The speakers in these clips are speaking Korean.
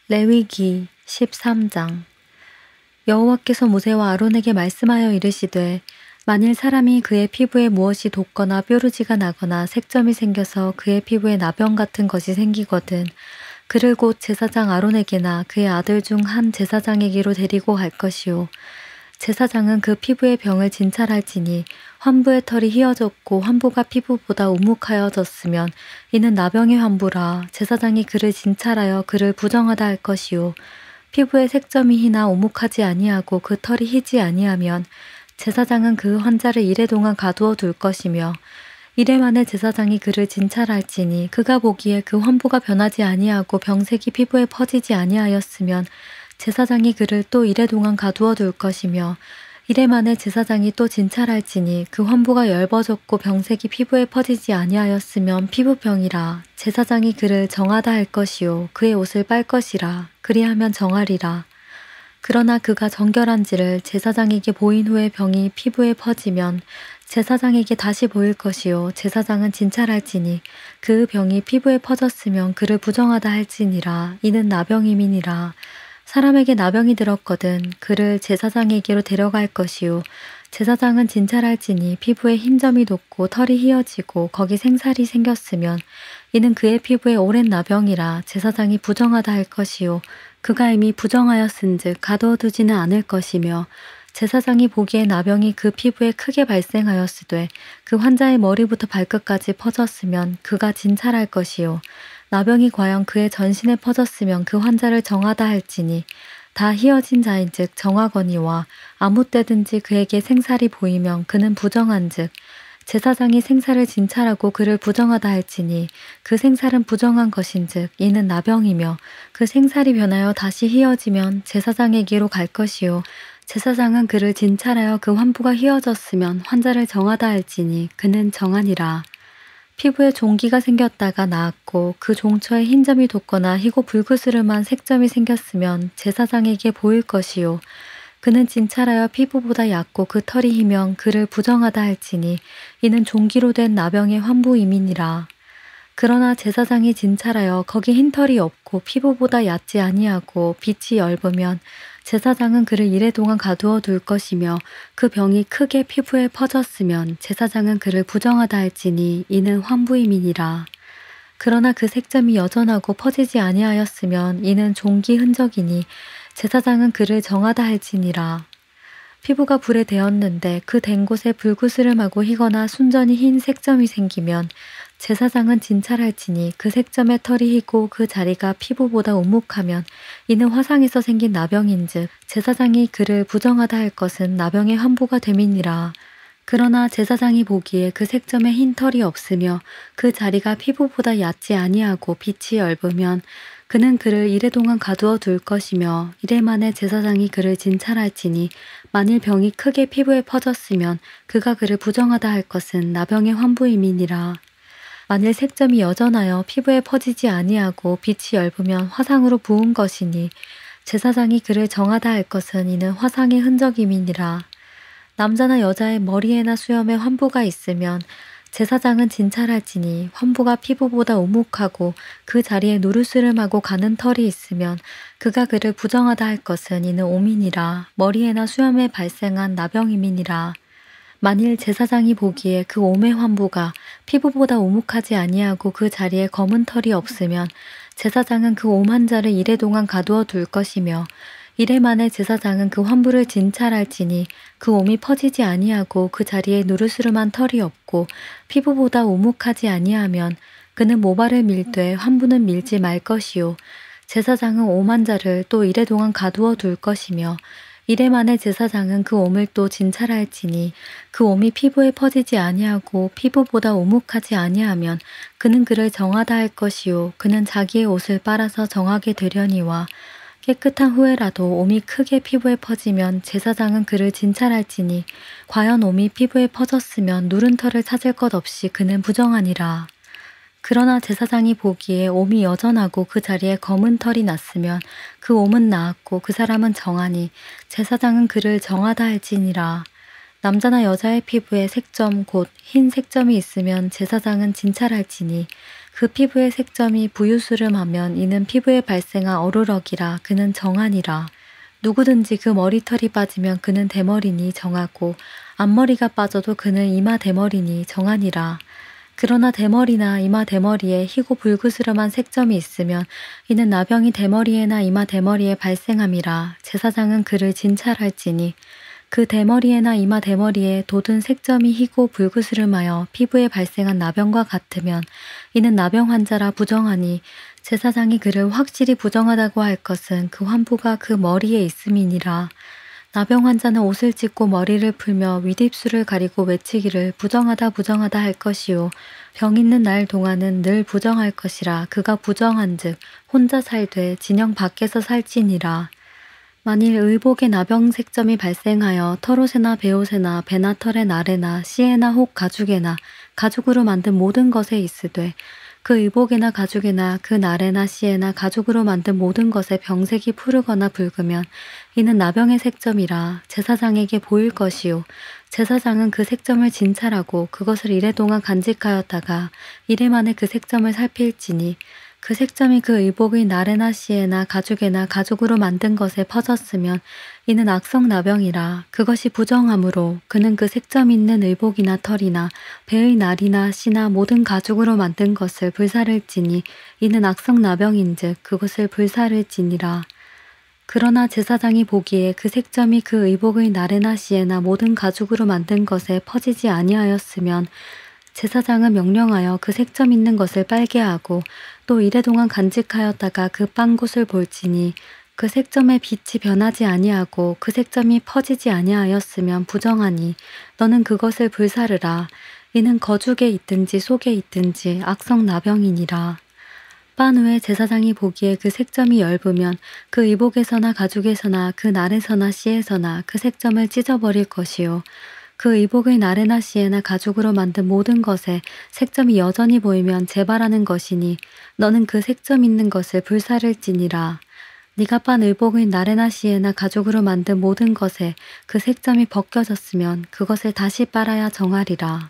레위기 13장. 여호와께서 모세와 아론에게 말씀하여 이르시되 만일 사람이 그의 피부에 무엇이 돋거나 뾰루지가 나거나 색점이 생겨서 그의 피부에 나병 같은 것이 생기거든 그를 곧 제사장 아론에게나 그의 아들 중 한 제사장에게로 데리고 갈 것이요 제사장은 그 피부의 병을 진찰할지니 환부의 털이 휘어졌고 환부가 피부보다 우묵하여졌으면 이는 나병의 환부라. 제사장이 그를 진찰하여 그를 부정하다 할 것이요 피부에 색점이 희나 오목하지 아니하고 그 털이 희지 아니하면 제사장은 그 환자를 이래 동안 가두어 둘 것이며 이래 만에 제사장이 그를 진찰할지니 그가 보기에 그 환부가 변하지 아니하고 병색이 피부에 퍼지지 아니하였으면 제사장이 그를 또 이래 동안 가두어 둘 것이며 이래 만에 제사장이 또 진찰할지니 그 환부가 엷어졌고 병색이 피부에 퍼지지 아니하였으면 피부병이라. 제사장이 그를 정하다 할 것이요 그의 옷을 빨 것이라. 그리하면 정하리라. 그러나 그가 정결한지를 제사장에게 보인 후에 병이 피부에 퍼지면 제사장에게 다시 보일 것이요 제사장은 진찰할지니 그 병이 피부에 퍼졌으면 그를 부정하다 할지니라. 이는 나병임이니라. 사람에게 나병이 들었거든 그를 제사장에게로 데려갈 것이요 제사장은 진찰할지니 피부에 흰 점이 돋고 털이 휘어지고 거기 생살이 생겼으면 이는 그의 피부에 오랜 나병이라. 제사장이 부정하다 할 것이요 그가 이미 부정하였은즉 가두어 두지는 않을 것이며 제사장이 보기에 나병이 그 피부에 크게 발생하였으되 그 환자의 머리부터 발끝까지 퍼졌으면 그가 진찰할 것이요 나병이 과연 그의 전신에 퍼졌으면 그 환자를 정하다 할지니 다 희어진 자인즉 정하거니와 아무 때든지 그에게 생살이 보이면 그는 부정한즉 제사장이 생살을 진찰하고 그를 부정하다 할지니 그 생살은 부정한 것인즉 이는 나병이며 그 생살이 변하여 다시 희어지면 제사장에게로 갈 것이요 제사장은 그를 진찰하여 그 환부가 희어졌으면 환자를 정하다 할지니 그는 정하니라. 피부에 종기가 생겼다가 나았고 그 종처에 흰 점이 돋거나 희고 불그스름한 색점이 생겼으면 제사장에게 보일 것이요 그는 진찰하여 피부보다 얕고 그 털이 희면 그를 부정하다 할지니 이는 종기로 된 나병의 환부임이니라. 그러나 제사장이 진찰하여 거기 흰 털이 없고 피부보다 얕지 아니하고 빛이 엷으면 제사장은 그를 이래 동안 가두어 둘 것이며 그 병이 크게 피부에 퍼졌으면 제사장은 그를 부정하다 할지니 이는 환부임이니라. 그러나 그 색점이 여전하고 퍼지지 아니하였으면 이는 종기 흔적이니 제사장은 그를 정하다 할지니라. 피부가 불에 대었는데 그 댄 곳에 불구스름하고 희거나 순전히 흰 색점이 생기면 제사장은 진찰할지니 그 색점의 털이 희고 그 자리가 피부보다 우묵하면 이는 화상에서 생긴 나병인즉 제사장이 그를 부정하다 할 것은 나병의 환부가 됨이니라. 그러나 제사장이 보기에 그 색점에 흰 털이 없으며 그 자리가 피부보다 얕지 아니하고 빛이 엷으면 그는 그를 이래 동안 가두어 둘 것이며 이래 만에 제사장이 그를 진찰할지니 만일 병이 크게 피부에 퍼졌으면 그가 그를 부정하다 할 것은 나병의 환부임이니라. 만일 색점이 여전하여 피부에 퍼지지 아니하고 빛이 엷으면 화상으로 부은 것이니 제사장이 그를 정하다 할 것은 이는 화상의 흔적임이니라. 남자나 여자의 머리에나 수염에 환부가 있으면 제사장은 진찰할지니 환부가 피부보다 우묵하고 그 자리에 누르스름하고 가는 털이 있으면 그가 그를 부정하다 할 것은 이는 오민이라. 머리에나 수염에 발생한 나병임이니라. 만일 제사장이 보기에 그 옴의 환부가 피부보다 오묵하지 아니하고 그 자리에 검은 털이 없으면 제사장은 그 옴 환자를 이래 동안 가두어 둘 것이며 이래 만에 제사장은 그 환부를 진찰할지니 그 옴이 퍼지지 아니하고 그 자리에 누르스름한 털이 없고 피부보다 오묵하지 아니하면 그는 모발을 밀되 환부는 밀지 말 것이요 제사장은 옴 환자를 또 이래 동안 가두어 둘 것이며 이래 만에 제사장은 그 옴을 또 진찰할지니 그 옴이 피부에 퍼지지 아니하고 피부보다 오묵하지 아니하면 그는 그를 정하다 할 것이요 그는 자기의 옷을 빨아서 정하게 되려니와 깨끗한 후에라도 옴이 크게 피부에 퍼지면 제사장은 그를 진찰할지니 과연 옴이 피부에 퍼졌으면 누른 털을 찾을 것 없이 그는 부정하니라. 그러나 제사장이 보기에 옴이 여전하고 그 자리에 검은 털이 났으면 그 옴은 나았고 그 사람은 정하니 제사장은 그를 정하다 할지니라. 남자나 여자의 피부에 색점 곧 흰 색점이 있으면 제사장은 진찰할지니 그 피부의 색점이 부유스름하면 이는 피부에 발생한 어루럭이라 그는 정하니라. 누구든지 그 머리털이 빠지면 그는 대머리니 정하고 앞머리가 빠져도 그는 이마 대머리니 정하니라. 그러나 대머리나 이마 대머리에 희고 불그스름한 색점이 있으면 이는 나병이 대머리에나 이마 대머리에 발생함이라. 제사장은 그를 진찰할지니 그 대머리에나 이마 대머리에 돋은 색점이 희고 불그스름하여 피부에 발생한 나병과 같으면 이는 나병 환자라 부정하니 제사장이 그를 확실히 부정하다고 할 것은 그 환부가 그 머리에 있음이니라. 나병 환자는 옷을 찢고 머리를 풀며 윗입술을 가리고 외치기를 부정하다 부정하다 할 것이요 병 있는 날 동안은 늘 부정할 것이라. 그가 부정한즉 혼자 살되 진영 밖에서 살지니라. 만일 의복에 나병 색점이 발생하여 털옷에나 베옷에나 배나 털에 나래나 씨에나 혹 가죽에나 가죽으로 만든 모든 것에 있으되 그 의복에나 가죽에나 그 나래나 씨에나 가죽으로 만든 모든 것에 병색이 푸르거나 붉으면 이는 나병의 색점이라. 제사장에게 보일 것이요 제사장은 그 색점을 진찰하고 그것을 이래 동안 간직하였다가 이래 만에 그 색점을 살필지니 그 색점이 그 의복의 나래나 씨에나 가죽에나 가죽으로 만든 것에 퍼졌으면 이는 악성 나병이라. 그것이 부정하므로 그는 그 색점 있는 의복이나 털이나 배의 날이나 씨나 모든 가죽으로 만든 것을 불사를지니 이는 악성 나병인즉 그것을 불사를지니라. 그러나 제사장이 보기에 그 색점이 그 의복의 나래나 씨에나 모든 가죽으로 만든 것에 퍼지지 아니하였으면 제사장은 명령하여 그 색점 있는 것을 빨게 하고 또 이래동안 간직하였다가 그 빤 곳을 볼지니 그 색점의 빛이 변하지 아니하고 그 색점이 퍼지지 아니하였으면 부정하니 너는 그것을 불사르라. 이는 거죽에 있든지 속에 있든지 악성 나병이니라. 빤 후에 제사장이 보기에 그 색점이 엷으면 그 의복에서나 가죽에서나 그 날에서나 씨에서나 그 색점을 찢어버릴 것이요 그 의복의 나래나 씨에나 가죽으로 만든 모든 것에 색점이 여전히 보이면 재발하는 것이니 너는 그 색점 있는 것을 불사를지니라. 네가 빤 의복의 나래나 씨에나 가죽으로 만든 모든 것에 그 색점이 벗겨졌으면 그것을 다시 빨아야 정하리라.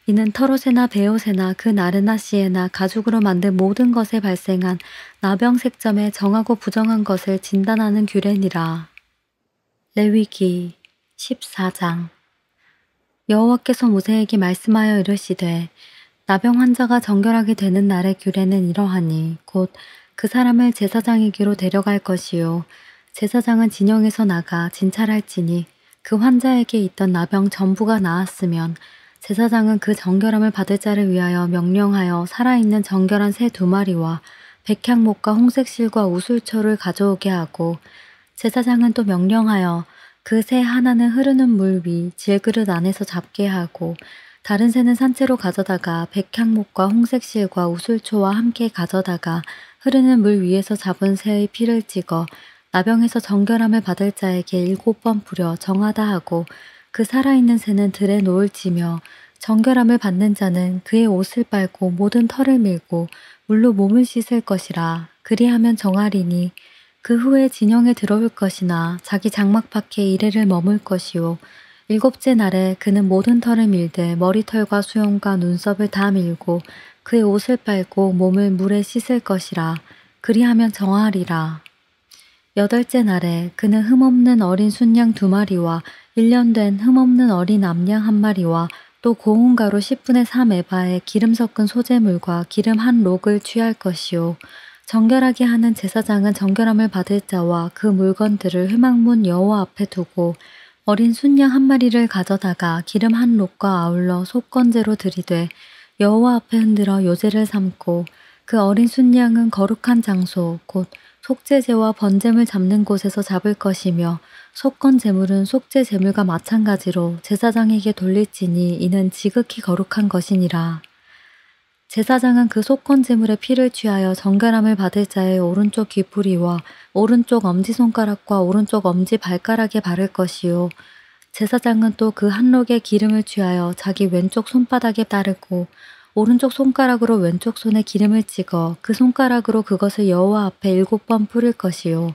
이는 털옷에나 베옷에나 그 나래나 씨에나 가죽으로 만든 모든 것에 발생한 나병 색점에 정하고 부정한 것을 진단하는 규례니라. 레위기 14장. 여호와께서 모세에게 말씀하여 이르시되 나병 환자가 정결하게 되는 날의 규례는 이러하니 곧 그 사람을 제사장에게로 데려갈 것이요 제사장은 진영에서 나가 진찰할지니 그 환자에게 있던 나병 전부가 나았으면 제사장은 그 정결함을 받을 자를 위하여 명령하여 살아있는 정결한 새 2마리와 백향목과 홍색실과 우술초를 가져오게 하고 제사장은 또 명령하여 그 새 하나는 흐르는 물 위 질그릇 안에서 잡게 하고 다른 새는 산채로 가져다가 백향목과 홍색실과 우술초와 함께 가져다가 흐르는 물 위에서 잡은 새의 피를 찍어 나병에서 정결함을 받을 자에게 7번 뿌려 정하다 하고 그 살아있는 새는 들에 놓을지며 정결함을 받는 자는 그의 옷을 빨고 모든 털을 밀고 물로 몸을 씻을 것이라. 그리하면 정하리니 그 후에 진영에 들어올 것이나 자기 장막 밖에 이래를 머물 것이요 7째 날에 그는 모든 털을 밀되 머리털과 수염과 눈썹을 다 밀고 그의 옷을 빨고 몸을 물에 씻을 것이라. 그리하면 정하리라. 8째 날에 그는 흠없는 어린 순양 2마리와 1년 된 흠없는 어린 암양 1마리와 또 고운 가루 10분의 3 에바에 기름 섞은 소재물과 기름 1록을 취할 것이요 정결하게 하는 제사장은 정결함을 받을 자와 그 물건들을 회막문 여호와 앞에 두고 어린 순양 1마리를 가져다가 기름 1록과 아울러 속건제로 드리되 여호와 앞에 흔들어 요제를 삼고 그 어린 순양은 거룩한 장소 곧 속죄제와 번제물 잡는 곳에서 잡을 것이며 속건 제물은 속죄 제물과 마찬가지로 제사장에게 돌릴지니 이는 지극히 거룩한 것이니라. 제사장은 그 속건 제물의 피를 취하여 정결함을 받을 자의 오른쪽 귀풀이와 오른쪽 엄지손가락과 오른쪽 엄지발가락에 바를 것이요 제사장은 또 그 한록의 기름을 취하여 자기 왼쪽 손바닥에 따르고 오른쪽 손가락으로 왼쪽 손에 기름을 찍어 그 손가락으로 그것을 여호와 앞에 7번 뿌릴 것이요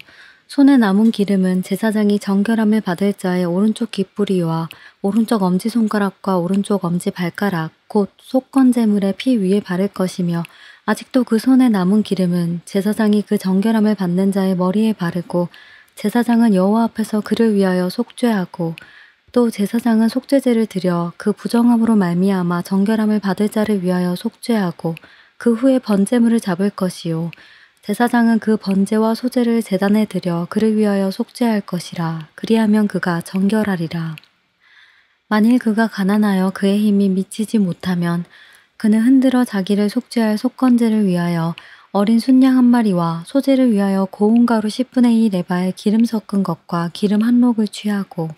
손에 남은 기름은 제사장이 정결함을 받을 자의 오른쪽 귓뿌리와 오른쪽 엄지손가락과 오른쪽 엄지발가락 곧 속건제물의 피 위에 바를 것이며 아직도 그 손에 남은 기름은 제사장이 그 정결함을 받는 자의 머리에 바르고 제사장은 여호와 앞에서 그를 위하여 속죄하고 또 제사장은 속죄제를 드려 그 부정함으로 말미암아 정결함을 받을 자를 위하여 속죄하고 그 후에 번제물을 잡을 것이요 제사장은 그 번제와 소제를 제단에 드려 그를 위하여 속죄할 것이라. 그리하면 그가 정결하리라. 만일 그가 가난하여 그의 힘이 미치지 못하면 그는 흔들어 자기를 속죄할 속건제를 위하여 어린 순양 한 마리와 소제를 위하여 고운 가루 10분의 1 에바에 기름 섞은 것과 기름 한 록을 취하고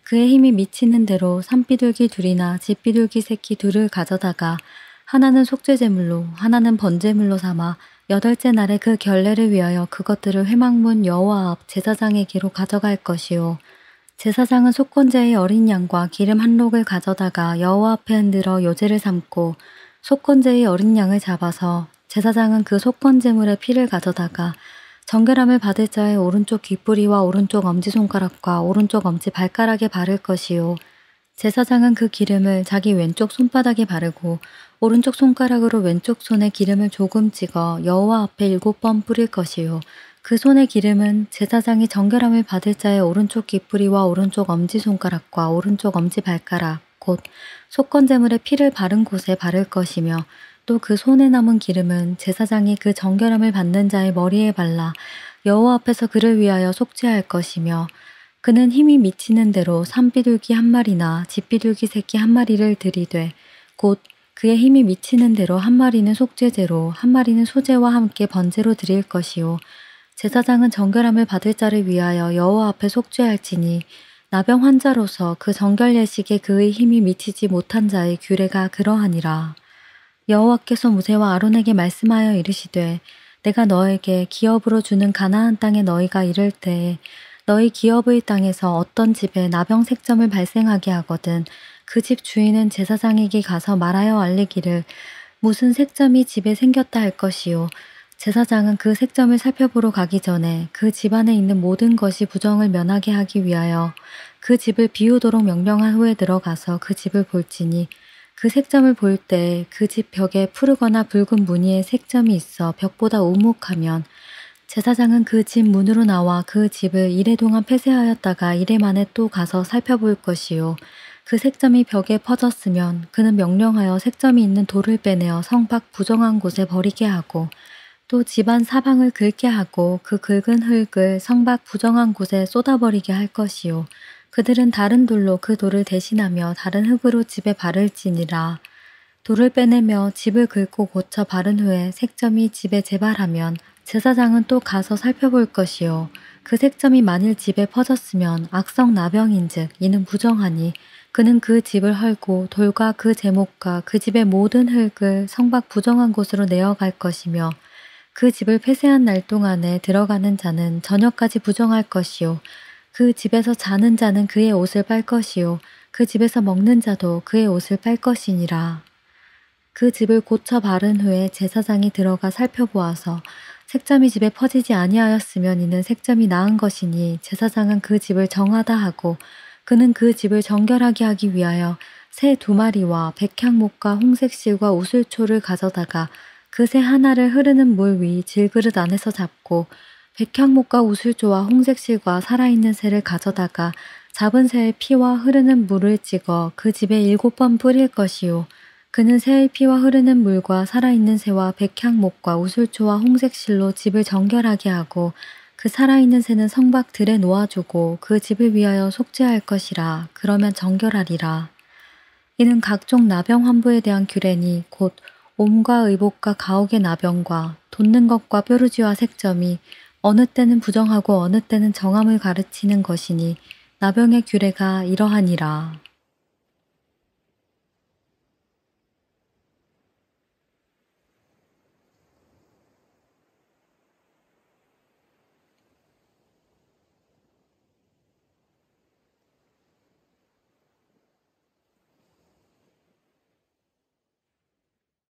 그의 힘이 미치는 대로 산비둘기 둘이나 집비둘기 새끼 둘을 가져다가 하나는 속죄제물로 하나는 번제물로 삼아 8째 날에 그 결례를 위하여 그것들을 회막문 여호와 앞 제사장에게로 가져갈 것이요 제사장은 속건제의 어린 양과 기름 한 록을 가져다가 여호와 앞에 흔들어 요제를 삼고 속건제의 어린 양을 잡아서 제사장은 그 속건제물의 피를 가져다가 정결함을 받을 자의 오른쪽 귓뿌리와 오른쪽 엄지손가락과 오른쪽 엄지발가락에 바를 것이요 제사장은 그 기름을 자기 왼쪽 손바닥에 바르고 오른쪽 손가락으로 왼쪽 손에 기름을 조금 찍어 여호와 앞에 7번 뿌릴 것이요 그 손의 기름은 제사장이 정결함을 받을 자의 오른쪽 귓뿌리와 오른쪽 엄지손가락과 오른쪽 엄지발가락 곧 속건제물의 피를 바른 곳에 바를 것이며 또 그 손에 남은 기름은 제사장이 그 정결함을 받는 자의 머리에 발라 여호와 앞에서 그를 위하여 속죄할 것이며 그는 힘이 미치는 대로 산비둘기 한 마리나 집비둘기 새끼 한 마리를 들이되 곧 그의 힘이 미치는 대로 한 마리는 속죄제로 한 마리는 소제와 함께 번제로 드릴 것이요 제사장은 정결함을 받을 자를 위하여 여호와 앞에 속죄할지니 나병 환자로서 그 정결 예식에 그의 힘이 미치지 못한 자의 규례가 그러하니라. 여호와께서 모세와 아론에게 말씀하여 이르시되 내가 너에게 기업으로 주는 가나안 땅에 너희가 이를 때에 너희 기업의 땅에서 어떤 집에 나병 색점을 발생하게 하거든 그 집 주인은 제사장에게 가서 말하여 알리기를 무슨 색점이 집에 생겼다 할 것이요 제사장은 그 색점을 살펴보러 가기 전에 그 집안에 있는 모든 것이 부정을 면하게 하기 위하여 그 집을 비우도록 명령한 후에 들어가서 그 집을 볼지니 그 색점을 볼 때 그 집 벽에 푸르거나 붉은 무늬의 색점이 있어 벽보다 우묵하면 제사장은 그 집 문으로 나와 그 집을 이래 동안 폐쇄하였다가 이래 만에 또 가서 살펴볼 것이요 그 색점이 벽에 퍼졌으면 그는 명령하여 색점이 있는 돌을 빼내어 성 밖 부정한 곳에 버리게 하고 또 집안 사방을 긁게 하고 그 긁은 흙을 성 밖 부정한 곳에 쏟아버리게 할 것이요 그들은 다른 돌로 그 돌을 대신하며 다른 흙으로 집에 바를지니라. 돌을 빼내며 집을 긁고 고쳐 바른 후에 색점이 집에 재발하면 제사장은 또 가서 살펴볼 것이요 그 색점이 만일 집에 퍼졌으면 악성 나병인즉 이는 부정하니 그는 그 집을 헐고 돌과 그 제목과 그 집의 모든 흙을 성 밖 부정한 곳으로 내어갈 것이며 그 집을 폐쇄한 날 동안에 들어가는 자는 저녁까지 부정할 것이요 그 집에서 자는 자는 그의 옷을 빨 것이요 그 집에서 먹는 자도 그의 옷을 빨 것이니라. 그 집을 고쳐 바른 후에 제사장이 들어가 살펴보아서 색점이 집에 퍼지지 아니하였으면 이는 색점이 나은 것이니 제사장은 그 집을 정하다 하고 그는 그 집을 정결하게 하기 위하여 새 2마리와 백향목과 홍색실과 우슬초를 가져다가 그 새 하나를 흐르는 물 위 질그릇 안에서 잡고 백향목과 우슬초와 홍색실과 살아있는 새를 가져다가 잡은 새의 피와 흐르는 물을 찍어 그 집에 7번 뿌릴 것이요 그는 새의 피와 흐르는 물과 살아있는 새와 백향목과 우슬초와 홍색실로 집을 정결하게 하고 그 살아있는 새는 성 밖 들에 놓아주고 그 집을 위하여 속죄할 것이라. 그러면 정결하리라. 이는 각종 나병 환부에 대한 규례니 곧 옴과 의복과 가옥의 나병과 돋는 것과 뾰루지와 색점이 어느 때는 부정하고 어느 때는 정함을 가르치는 것이니 나병의 규례가 이러하니라.